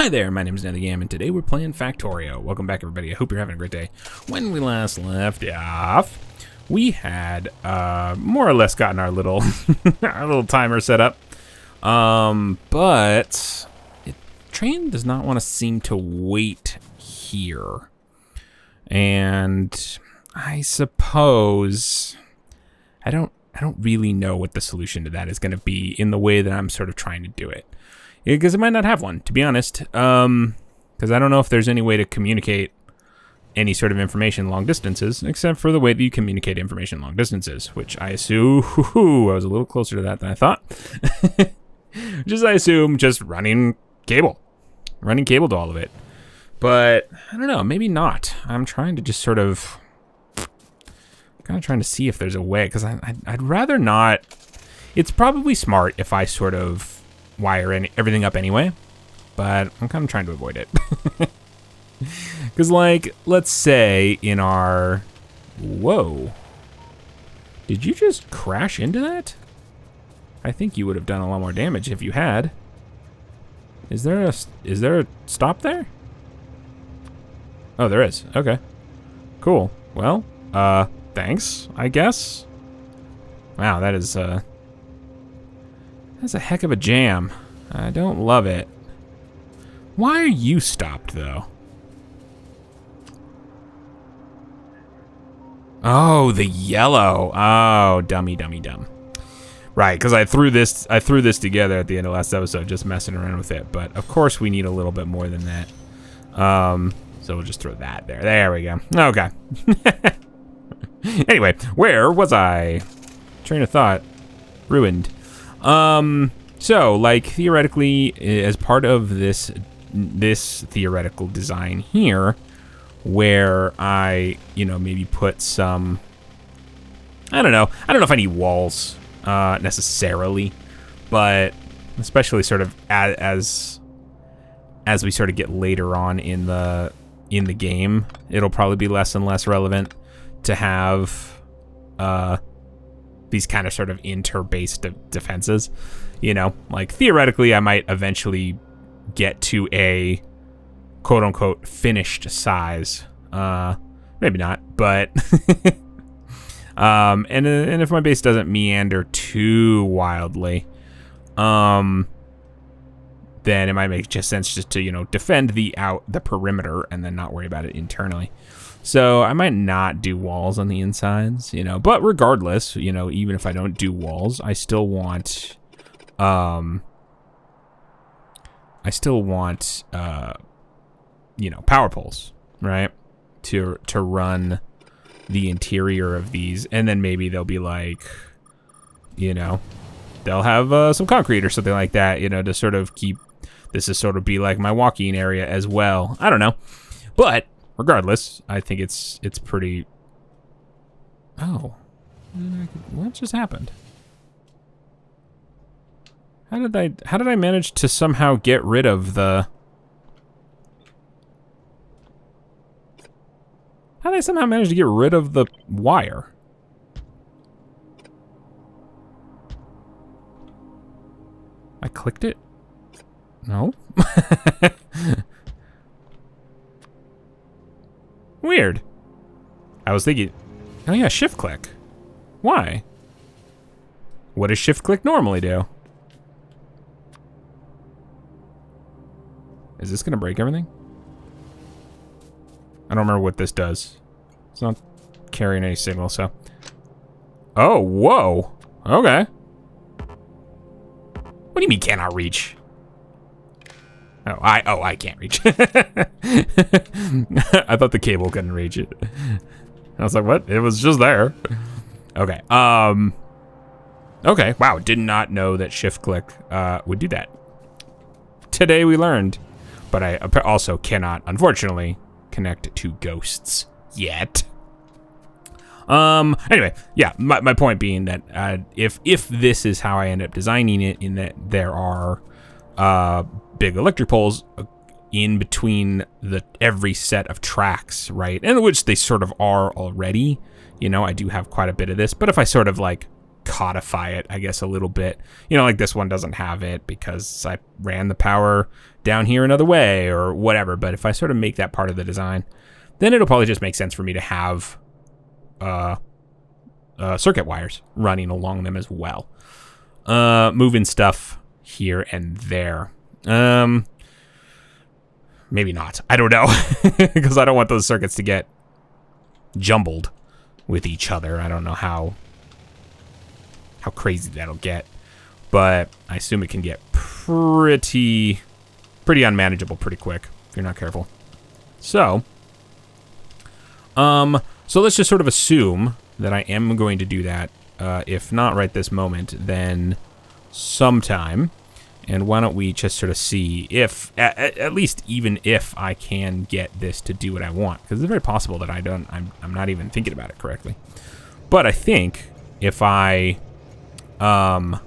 Hi there, my name is Nethergam, and today we're playing Factorio. Welcome back, everybody. I hope you're having a great day. When we last left off, we had more or less gotten our little our little timer set up, but the train does not want to seem to wait here, and I suppose I don't really know what the solution to that is going to be in the way that I'm sort of trying to do it. Because I might not have one, to be honest. Because I don't know if there's any way to communicate any sort of information long distances, except for the way that you communicate information long distances, which I assume, I was a little closer to that than I thought. Which is, I assume, just running cable to all of it. But, I don't know, maybe not. I'm trying to just sort of, kind of trying to see if there's a way, because I'd rather not. It's probably smart if I sort of wire everything up anyway, but I'm kind of trying to avoid it. Because, like, let's say in our... Whoa. Did you just crash into that? I think you would have done a lot more damage if you had. Is there a stop there? Oh, there is. Okay. Cool. Well, thanks, I guess. Wow, that is, that's a heck of a jam. I don't love it. Why are you stopped, though? Oh, the yellow. Oh, dummy. Right, because I threw this together at the end of last episode, just messing around with it. But of course, we need a little bit more than that. So we'll just throw that there. There we go. Okay. Anyway, where was I? Train of thought ruined. So, like, theoretically, as part of this theoretical design here, where I, maybe put some, I don't know if I need walls, necessarily, but especially sort of as we sort of get later on in the game, it'll probably be less and less relevant to have, these kind of sort of inter-based defenses, like theoretically I might eventually get to a quote unquote finished size, maybe not, but and if my base doesn't meander too wildly, then it might make just sense just to defend the perimeter and then not worry about it internally. So I might not do walls on the insides, but regardless, even if I don't do walls, I still want, power poles, right? To run the interior of these, and then maybe they'll be like, they'll have some concrete or something like that, to sort of keep this to sort of be like my walking area as well. I don't know, but regardless, I think it's pretty. Oh, what just happened? How did I manage to somehow get rid of the? How did I somehow manage to get rid of the wire? I clicked it? No. Weird. I was thinking, oh yeah, shift click. Why? What does shift click normally do? Is this gonna break everything? I don't remember what this does. It's not carrying any signal, so. Oh, whoa. Okay. What do you mean cannot reach? Oh, I can't reach. I thought the cable couldn't reach it. I was like, what? It was just there. Okay. Okay. Wow. Did not know that shift click would do that. Today we learned, but I also cannot, unfortunately, connect to ghosts yet. Anyway, yeah. My point being that if this is how I end up designing it, in that there are big electric poles in between every set of tracks, right? And which they sort of are already. I do have quite a bit of this, but if I sort of like codify it, I guess, a little bit. You know, like this one doesn't have it because I ran the power down here another way or whatever. But if I sort of make that part of the design, then it'll probably just make sense for me to have circuit wires running along them as well. Moving stuff here and there. Maybe not. I don't know. Because I don't want those circuits to get jumbled with each other. I don't know how crazy that'll get. But I assume it can get pretty unmanageable pretty quick if you're not careful. So let's just sort of assume that I am going to do that. If not right this moment, then sometime. And why don't we just sort of see if, at least even if I can get this to do what I want. Because it's very possible that I'm not even thinking about it correctly. But I think if I, can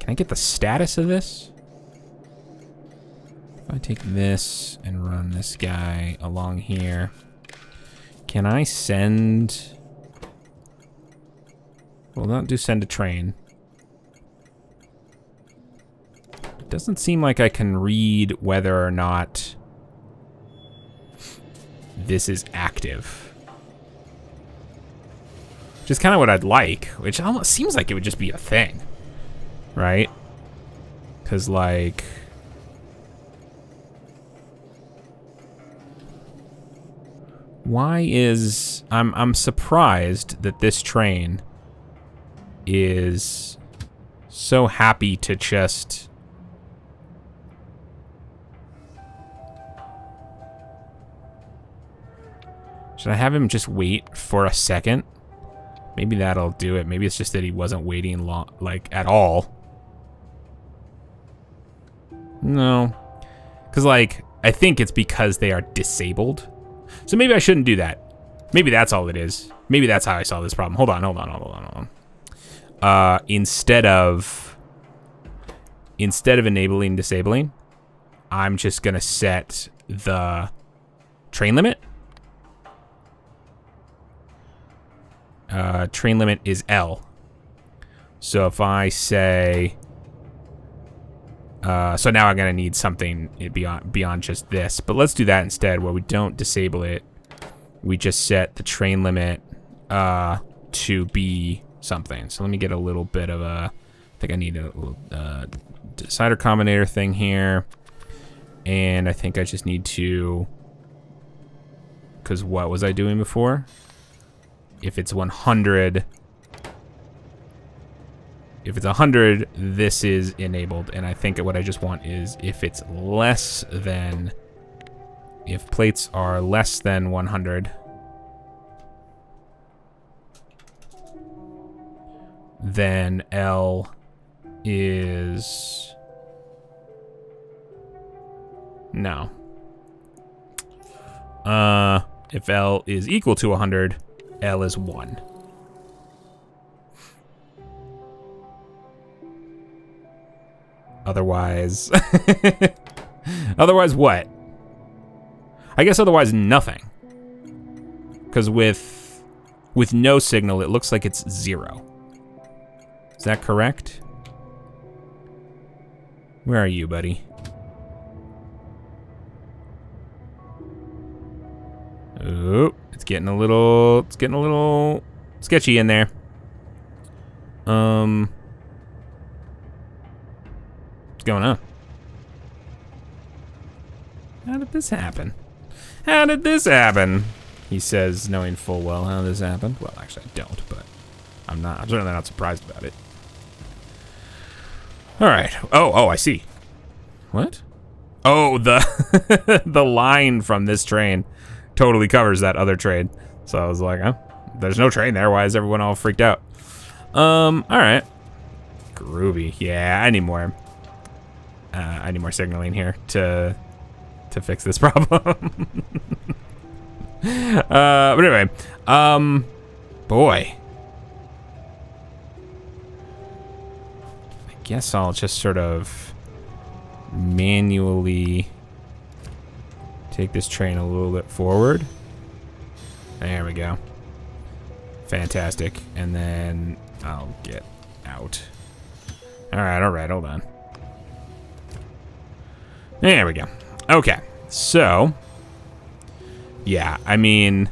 I get the status of this? If I take this and run this guy along here, can I send... Well, not do send a train. It doesn't seem like I can read whether or not this is active. Which is kind of what I'd like, which almost seems like it would just be a thing. Right? Because, like... Why is... I'm surprised that this train is so happy to just... Should I have him just wait for a second? Maybe that'll do it. Maybe it's just that he wasn't waiting long, like, at all. No. Because, like, I think it's because they are disabled. So maybe I shouldn't do that. Maybe that's all it is. Maybe that's how I solve this problem. Hold on. Instead of enabling disabling, I'm just gonna set the train limit. Train limit is L. So if I say, so now I'm gonna need something beyond just this. But let's do that instead, where we don't disable it. We just set the train limit to be something. So let me get a little bit of a... I think I need a little decider combinator thing here. And I think I just need to... Because what was I doing before? If it's 100... If it's 100, this is enabled. And I think what I just want is if it's less than... If plates are less than 100... then L is... No. If L is equal to 100, L is 1. Otherwise... Otherwise what? I guess otherwise nothing. Because with no signal, it looks like it's 0. Is that correct? Where are you, buddy? Oh, it's getting a little sketchy in there. What's going on? How did this happen? How did this happen? He says, knowing full well how this happened. Well, actually, I don't, but I'm certainly not surprised about it. All right. Oh, I see. What? Oh, the the line from this train totally covers that other train. So I was like, there's no train there. Why is everyone all freaked out? All right. Groovy. Yeah, I need more signaling here to fix this problem. But anyway, boy. I guess I'll just sort of manually take this train a little bit forward. There we go. Fantastic. And then I'll get out. All right, hold on. There we go. Okay, so yeah, I mean,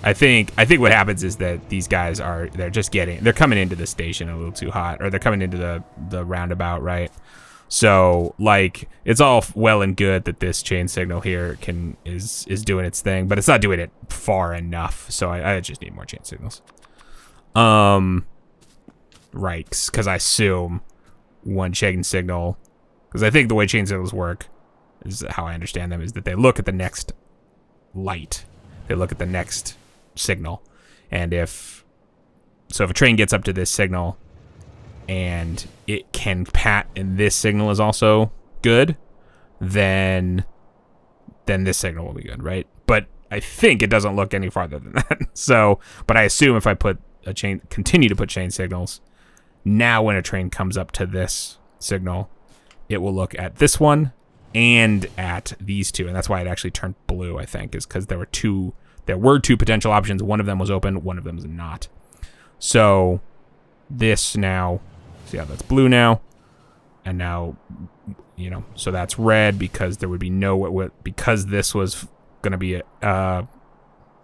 I think what happens is that these guys they're coming into the station a little too hot, or they're coming into the roundabout, right? So like, it's all well and good that this chain signal here is doing its thing, but it's not doing it far enough. So I just need more chain signals. Right, because I assume one chain signal, because I think the way chain signals work is how I understand them, is that they look at the next light. They look at the next signal. And if a train gets up to this signal and it can pat and this signal is also good, then this signal will be good, right? But I think it doesn't look any farther than that. So, but I assume if I continue to put chain signals, now when a train comes up to this signal, it will look at this one and at these two, and that's why it actually turned blue, I think, is because there were two potential options. One of them was open, one of them is not. So this now, see how that's blue now, and now, you know, so that's red because there would be because this was going to be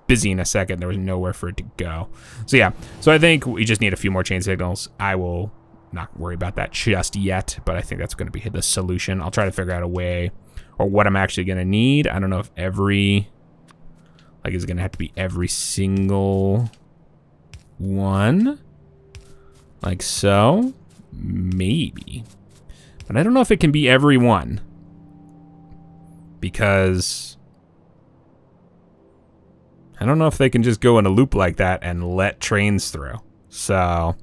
busy in a second, there was nowhere for it to go. So yeah, so I think we just need a few more chain signals. I will not worry about that just yet, but I think that's going to be the solution. I'll try to figure out a way, or what I'm actually going to need. I don't know if is it going to have to be every single one, like so, maybe, but I don't know if it can be every one, because I don't know if they can just go in a loop like that and let trains through. So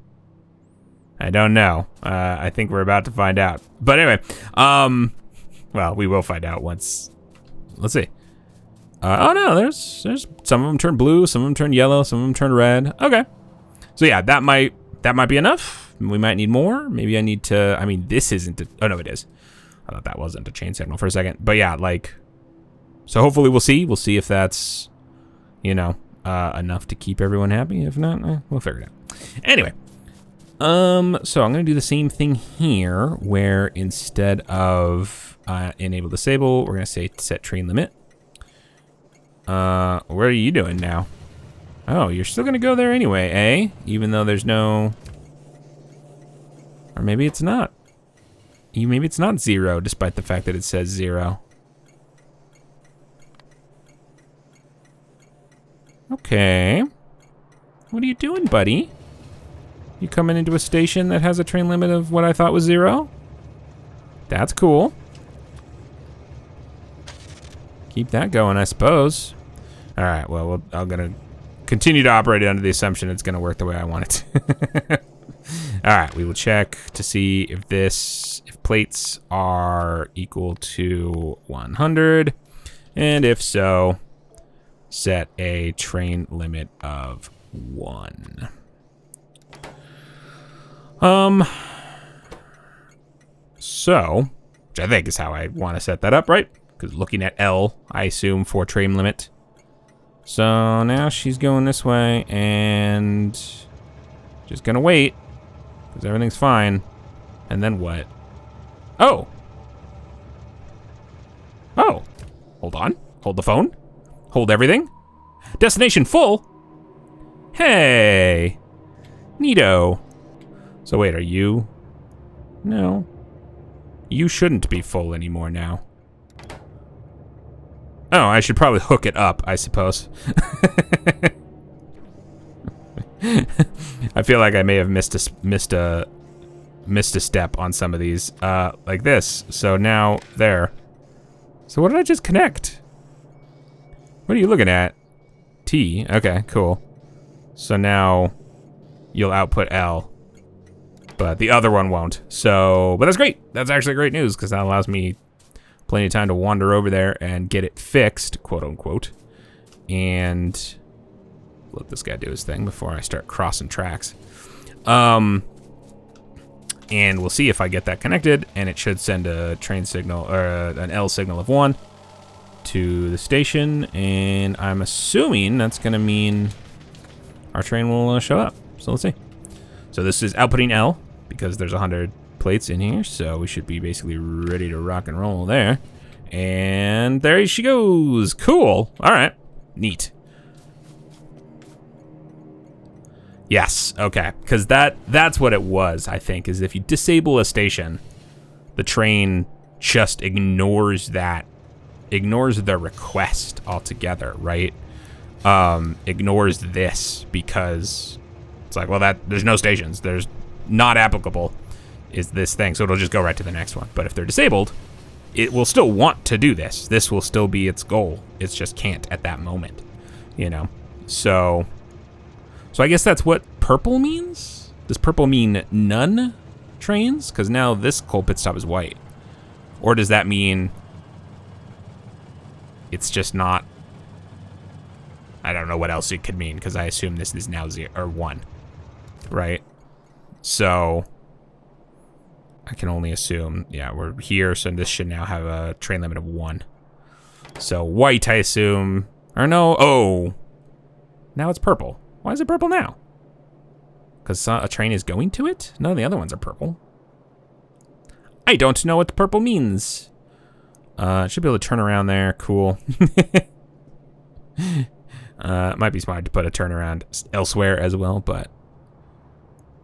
I don't know. I think we're about to find out. But anyway, well, we will find out once. Let's see. Oh no, there's some of them turn blue, some of them turn yellow, some of them turn red. Okay. So yeah, that might be enough. We might need more. Maybe I need to, I mean, this isn't oh no, it is. I thought that wasn't a chain signal for a second. But yeah, like, so hopefully we'll see. We'll see if that's, you know, enough to keep everyone happy. If not, we'll figure it out. Anyway. So I'm going to do the same thing here, where instead of enable disable, we're going to say set train limit. What are you doing now? Oh, you're still going to go there anyway, eh? Even though there's no, or maybe it's not. Maybe it's not 0, despite the fact that it says 0. Okay. What are you doing, buddy? You coming into a station that has a train limit of what I thought was 0? That's cool. Keep that going, I suppose. All right, well, I'm going to continue to operate under the assumption it's going to work the way I want it to. All right, we will check to see if plates are equal to 100. And if so, set a train limit of 1. So, which I think is how I want to set that up, right? Because looking at L, I assume for train limit. So now she's going this way and just gonna wait because everything's fine. And then what? Oh, hold on. Hold the phone. Hold everything. Destination full. Hey, neato. So wait, are you? No. You shouldn't be full anymore now. Oh, I should probably hook it up, I suppose. I feel like I may have missed a step on some of these, like this. So now there. So what did I just connect? What are you looking at? T. Okay, cool. So now you'll output L, but the other one won't. So, but that's great. That's actually great news because that allows me plenty of time to wander over there and get it fixed, quote unquote, and let this guy do his thing before I start crossing tracks. And we'll see if I get that connected, and it should send a train signal, or an L signal of 1 to the station, and I'm assuming that's gonna mean our train will show up. So let's see. So this is outputting L because there's 100 plates in here. So we should be basically ready to rock and roll there. And there she goes. Cool. All right. Neat. Yes. Okay. Because that's what it was, I think, is if you disable a station, the train just ignores the request altogether, right? Ignores this because it's like, well, there's no stations. There's not applicable is this thing. So it'll just go right to the next one. But if they're disabled, it will still want to do this. This will still be its goal. It just can't at that moment, you know? So I guess that's what purple means? Does purple mean none trains? Because now this coal pit stop is white. Or does that mean it's just not? I don't know what else it could mean, because I assume this is now 0 or 1, right? So I can only assume, yeah, we're here, so this should now have a train limit of 1. So white, I assume, or no, oh, now it's purple. Why is it purple now? Because a train is going to it? None of the other ones are purple. I don't know what the purple means. Should be able to turn around there, cool. It might be smart to put a turnaround elsewhere as well, but.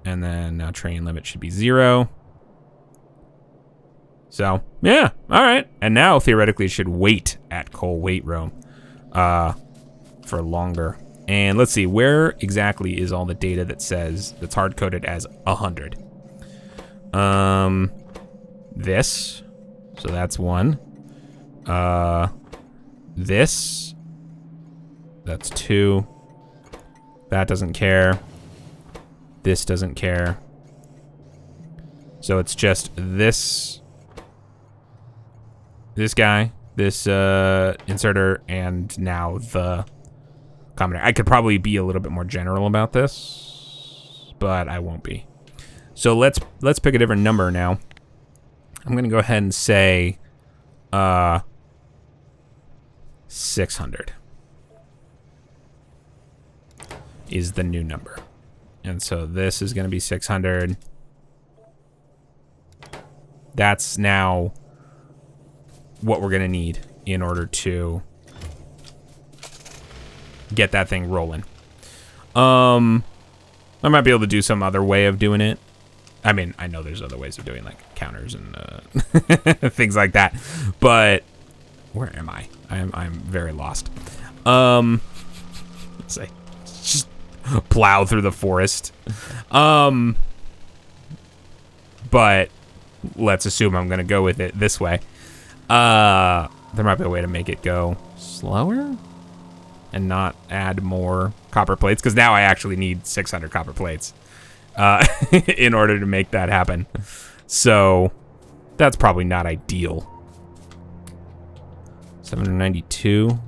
And then now train limit should be 0. So, yeah, all right. And now, theoretically, it should wait at coal wait room for longer. And let's see, where exactly is all the data that says, that's hard-coded as 100? This, so that's 1. This, that's 2. That doesn't care. This doesn't care. So it's just this guy, this inserter, and now the commenter. I could probably be a little bit more general about this, but I won't be. So let's pick a different number now. I'm gonna go ahead and say 600 is the new number. And so this is gonna be 600. That's now what we're gonna need in order to get that thing rolling. I might be able to do some other way of doing it. I mean, I know there's other ways of doing like counters and things like that, but where am I? I'm very lost. Let's say just plow through the forest. But let's assume I'm gonna go with it this way. There might be a way to make it go slower and not add more copper plates, because now I actually need 600 copper plates in order to make that happen. So that's probably not ideal. 792.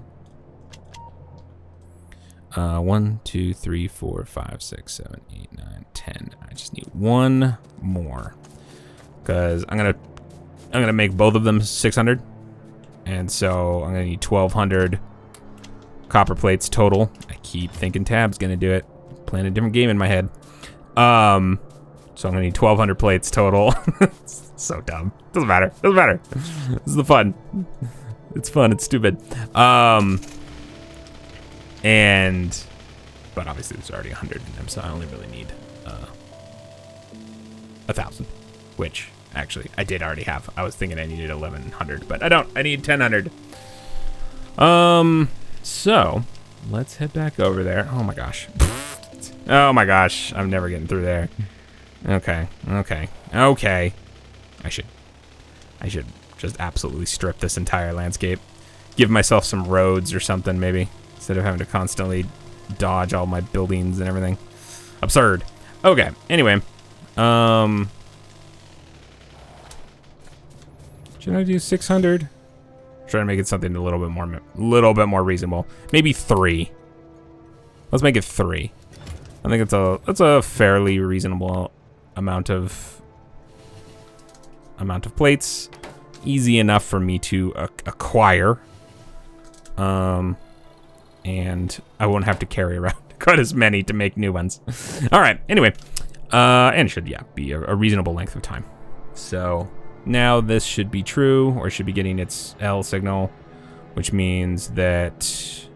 1, 2, 3, 4, 5, 6, 7, 8, 9, 10. I just need one more, because I'm gonna make both of them 600, and so I'm gonna need 1,200 copper plates total. I keep thinking tab's gonna do it. Playing a different game in my head. So I'm gonna need 1,200 plates total. It's so dumb. Doesn't matter. Doesn't matter. This is the fun. It's fun. It's stupid. But obviously there's already 100 in them, so I only really need 1,000, which actually I did already have. I was thinking I needed 1,100, but I don't. I need 1,000. So let's head back over there. Oh my gosh. Oh my gosh. I'm never getting through there. Okay. I should just absolutely strip this entire landscape. Give myself some roads or something, maybe, instead of having to constantly dodge all my buildings and everything. Absurd. Okay. Anyway, should I do 600? Try to make it something a little bit more reasonable. Maybe 3. Let's make it 3. I think it's a fairly reasonable amount of plates. Easy enough for me to acquire. And I won't have to carry around quite as many to make new ones. All right. Anyway, and it should be a reasonable length of time. So now this should be true, or should be getting its L signal, which means that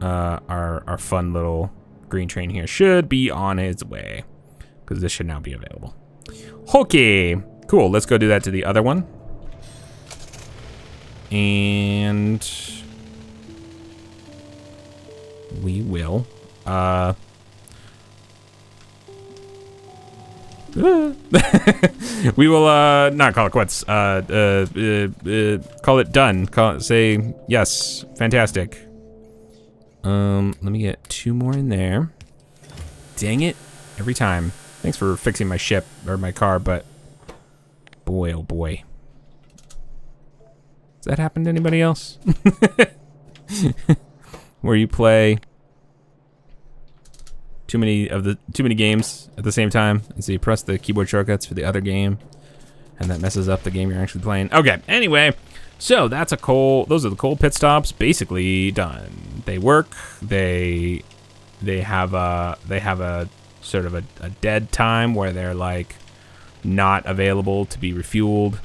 our fun little green train here should be on its way, because this should now be available. Okay, cool. Let's go do that to the other one. And we will we will not call it quits. Call it done. Say yes. Fantastic. Let me get 2 more in there. Dang it. Every time. Thanks for fixing my ship or my car, but boy, oh boy. Has that happened to anybody else? Where you play too many games at the same time, and so you press the keyboard shortcuts for the other game, and that messes up the game you're actually playing. Okay, anyway, so those are the coal pit stops basically done. They work. They have a sort of a dead time where they're like not available to be refueled.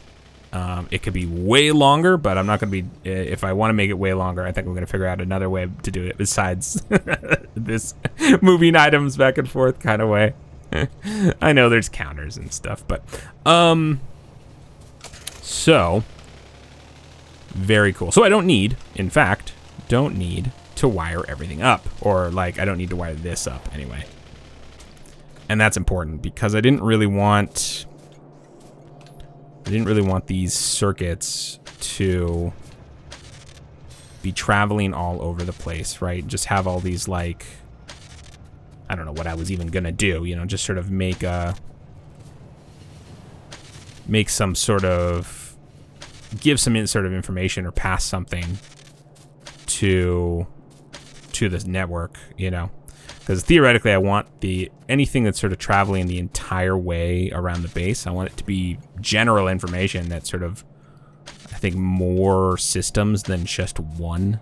It could be way longer, but I'm not going to be, if I want to make it way longer, I think I'm going to figure out another way to do it besides this moving items back and forth kind of way. I know there's counters and stuff, but, so, very cool. So I in fact, don't need to wire everything up, or like, I don't need to wire this up anyway. And that's important because I didn't really want these circuits to be traveling all over the place, right? Just have all these, like, I don't know what I was even gonna do, you know, just sort of make some sort of, give some sort of information or pass something to this network, you know? Because theoretically, I want anything that's sort of traveling the entire way around the base, I want it to be general information that sort of, I think, more systems than just one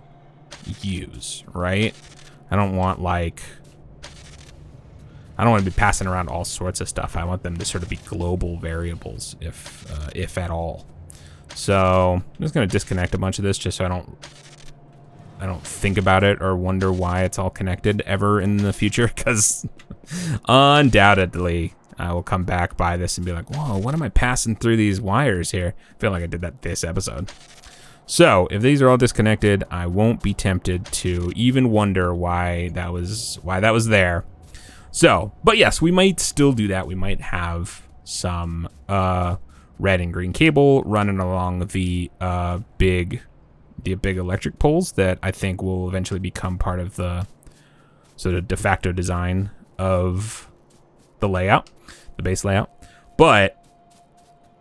use, right? I don't want to be passing around all sorts of stuff. I want them to sort of be global variables, if at all. So I'm just gonna disconnect a bunch of this just so I don't think about it or wonder why it's all connected ever in the future, because undoubtedly I will come back by this and be like, whoa, what am I passing through these wires here? I feel like I did that this episode. So if these are all disconnected, I won't be tempted to even wonder why that was there. So, but yes, we might still do that. We might have some red and green cable running along the big electric poles that I think will eventually become part of the sort of de facto design of the layout, the base layout. But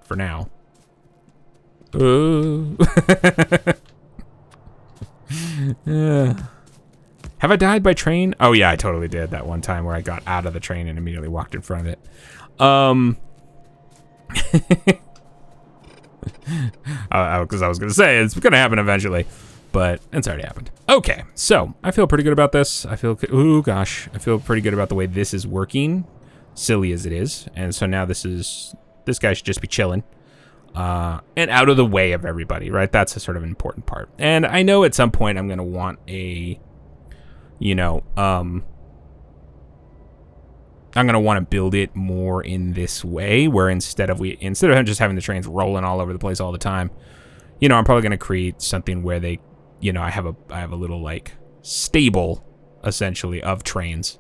for now, have I died by train? Oh yeah, I totally did that one time where I got out of the train and immediately walked in front of it. Because I was going to say, it's going to happen eventually, but it's already happened. Okay, so I feel pretty good about this. I feel pretty good about the way this is working, silly as it is. And so now this guy should just be chilling and out of the way of everybody, right? That's a sort of important part. And I know at some point I'm going to want I'm gonna want to build it more in this way, where instead of just having the trains rolling all over the place all the time, you know, I'm probably gonna create something where they, you know, I have a little like stable essentially of trains,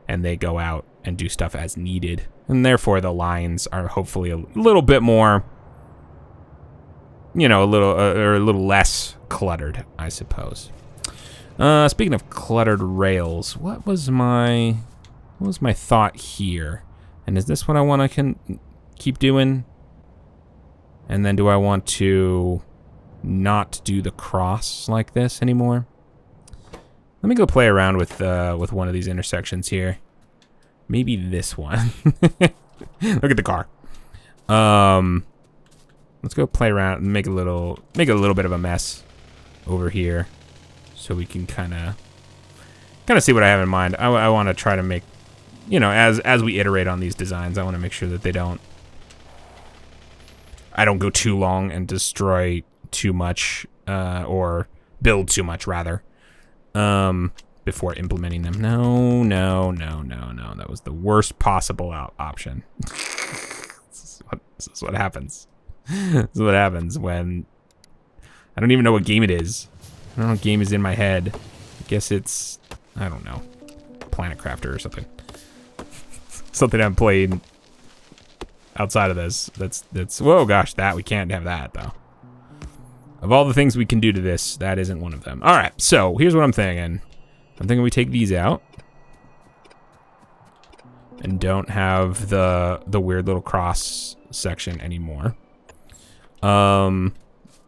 and they go out and do stuff as needed, and therefore the lines are hopefully a little bit more, you know, a little less cluttered, I suppose. Speaking of cluttered rails, what was my thought here? And is this what I want to keep doing? And then do I want to not do the cross like this anymore? Let me go play around with one of these intersections here. Maybe this one. Look at the car. Let's go play around and make a little bit of a mess over here, so we can kind of kind of see what I have in mind. I want to try to make, you know, as we iterate on these designs, I want to make sure that I don't go too long and destroy too much, or build too much rather, before implementing them. No. That was the worst possible option. This is what happens. This is what happens when I don't even know what game it is. I don't know what game is in my head. I guess it's, I don't know, Planet Crafter or something. Something I'm playing outside of this. That's whoa gosh, that we can't have that though. Of all the things we can do to this, that isn't one of them. All right, so here's what I'm thinking. I'm thinking we take these out and don't have the weird little cross section anymore.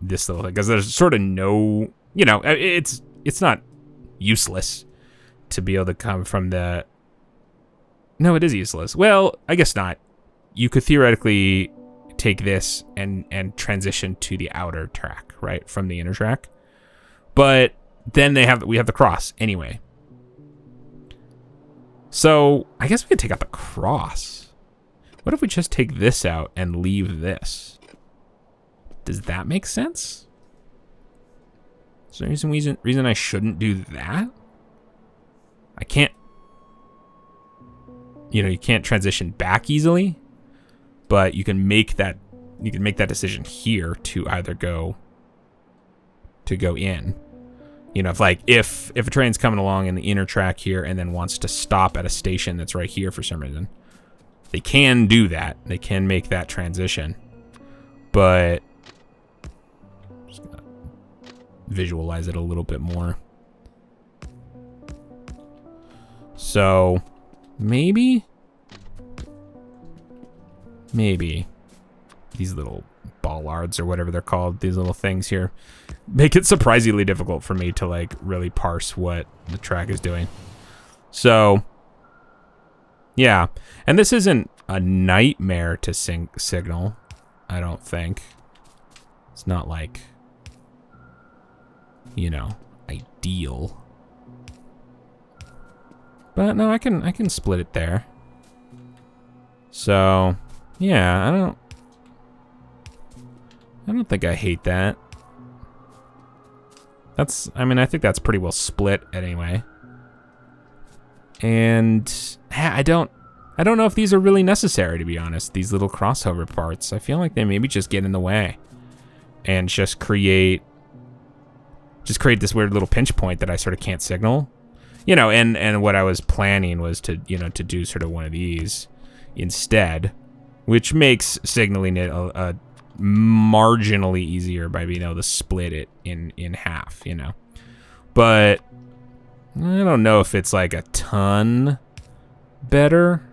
This little thing, because there's sort of no, you know, it's not useless to be able to come from the. No, it is useless. Well, I guess not. You could theoretically take this and transition to the outer track, right, from the inner track. But then we have the cross anyway. So I guess we could take out the cross. What if we just take this out and leave this? Does that make sense? Is there any reason I shouldn't do that? I can't. You know, you can't transition back easily, but you can make that decision here to either go in. You know, if a train's coming along in the inner track here and then wants to stop at a station that's right here for some reason, they can do that. They can make that transition. But I'm just gonna visualize it a little bit more. So maybe these little bollards or whatever they're called, these little things here, make it surprisingly difficult for me to like really parse what the track is doing. So yeah, and this isn't a nightmare to signal, I don't think. It's not like, you know, ideal. But no, I can split it there. So yeah, I don't think I hate that. I think that's pretty well split anyway. And I don't know if these are really necessary, to be honest, these little crossover parts. I feel like they maybe just get in the way and just create this weird little pinch point that I sort of can't signal. You know, and what I was planning was to do sort of one of these instead, which makes signaling it a marginally easier by being able to split it in half, you know. But I don't know if it's like a ton better.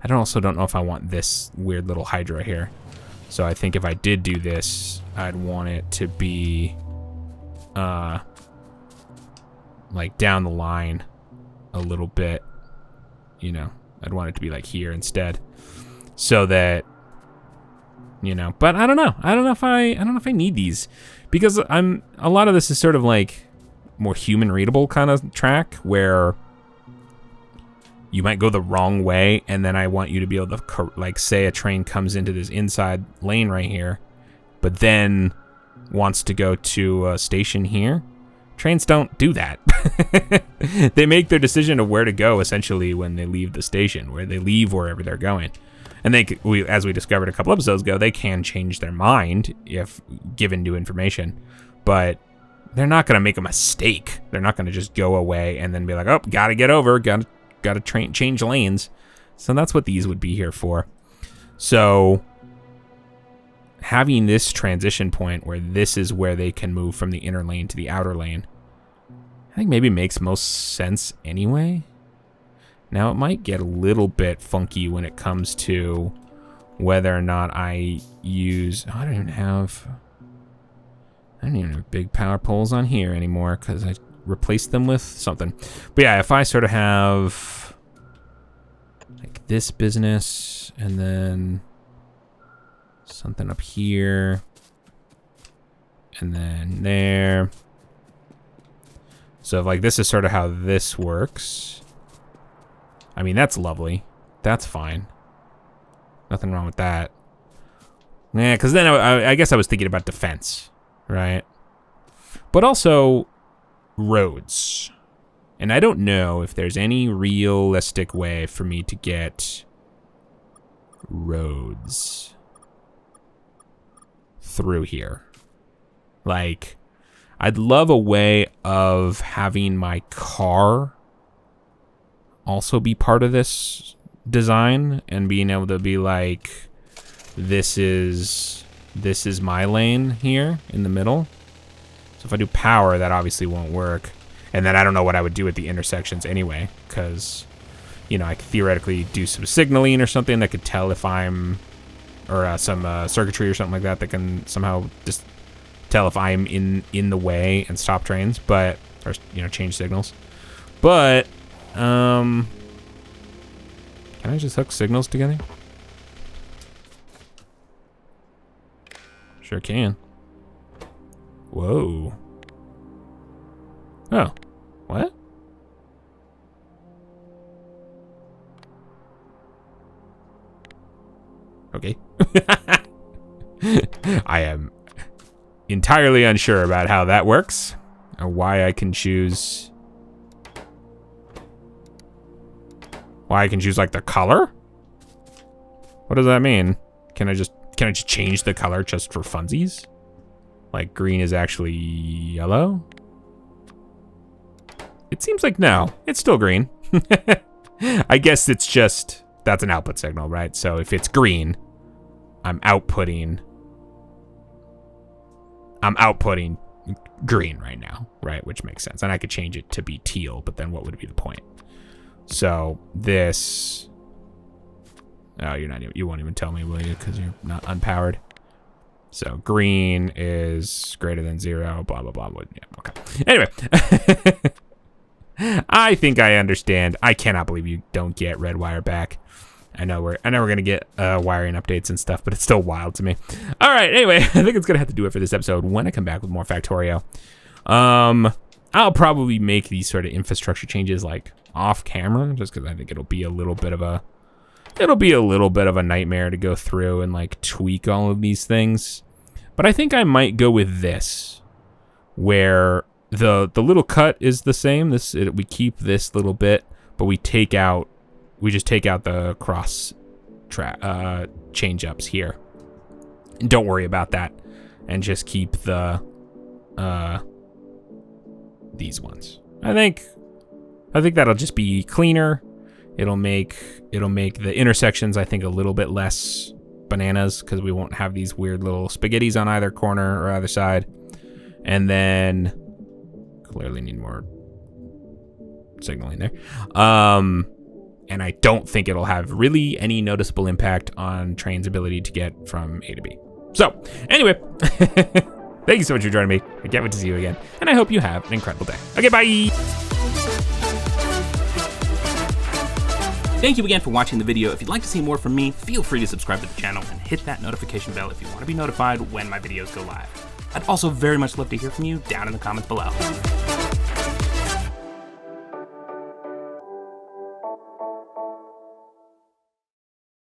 I also don't know if I want this weird little Hydra here. So I think if I did do this, I'd want it to be like down the line a little bit, you know. I'd want it to be like here instead, so that, you know. But I don't know if I need these, because a lot of this is sort of like more human readable kind of track where you might go the wrong way, and then I want you to be able to, like, say a train comes into this inside lane right here, but then wants to go to a station here. Trains don't do that. They make their decision of where to go essentially when they leave the station, where they leave wherever they're going. And as we discovered a couple episodes ago, they can change their mind if given new information, but they're not going to make a mistake. They're not going to just go away and then be like, oh, gotta get over, gotta change lanes. So that's what these would be here for. So having this transition point where this is where they can move from the inner lane to the outer lane, I think maybe makes most sense anyway. Now it might get a little bit funky when it comes to whether or not I use, I don't even have big power poles on here anymore because I replaced them with something. But yeah, if I sort of have like this business and then something up here and then there, So if, like, this is sort of how this works. I mean, that's lovely. That's fine. Nothing wrong with that. Yeah, because then I guess I was thinking about defense, right? But also roads. And I don't know if there's any realistic way for me to get roads through here. Like, I'd love a way of having my car also be part of this design and being able to be like, this is my lane here in the middle. So if I do power, that obviously won't work. And then I don't know what I would do at the intersections anyway, because, you know, I could theoretically do some signaling or something that could tell if I'm, or some circuitry or something like that that can somehow just tell if I'm in the way and stop trains, but, or, you know, change signals. But, can I just hook signals together? Sure can. Whoa. Oh. What? Okay. I am entirely unsure about how that works or why I can choose. Why I can choose like the color? What does that mean? Can I just change the color just for funsies? Like green is actually yellow? It seems like no, it's still green. I guess it's just, that's an output signal, right? So if it's green, I'm outputting green right now, right? Which makes sense. And I could change it to be teal, but then what would be the point? So this, oh, you won't even tell me, will you? Because you're not unpowered. So green is greater than 0, blah, blah, blah. Yeah, okay. Anyway, I think I understand. I cannot believe you don't get red wire back. I know we're gonna get wiring updates and stuff, but it's still wild to me. All right, anyway, I think it's gonna have to do it for this episode. When I come back with more Factorio, I'll probably make these sort of infrastructure changes like off camera, just because I think it'll be a little bit of a nightmare to go through and like tweak all of these things. But I think I might go with this, where the little cut is the same. We keep this little bit, but we just take out the cross change ups here. And don't worry about that, and just keep the these ones. I think that'll just be cleaner. It'll make the intersections, I think, a little bit less bananas, because we won't have these weird little spaghettis on either corner or either side. And then clearly need more signaling there. And I don't think it'll have really any noticeable impact on trains' ability to get from A to B. So anyway, thank you so much for joining me. I can't wait to see you again, and I hope you have an incredible day. Okay, bye. Thank you again for watching the video. If you'd like to see more from me, feel free to subscribe to the channel and hit that notification bell if you want to be notified when my videos go live. I'd also very much love to hear from you down in the comments below.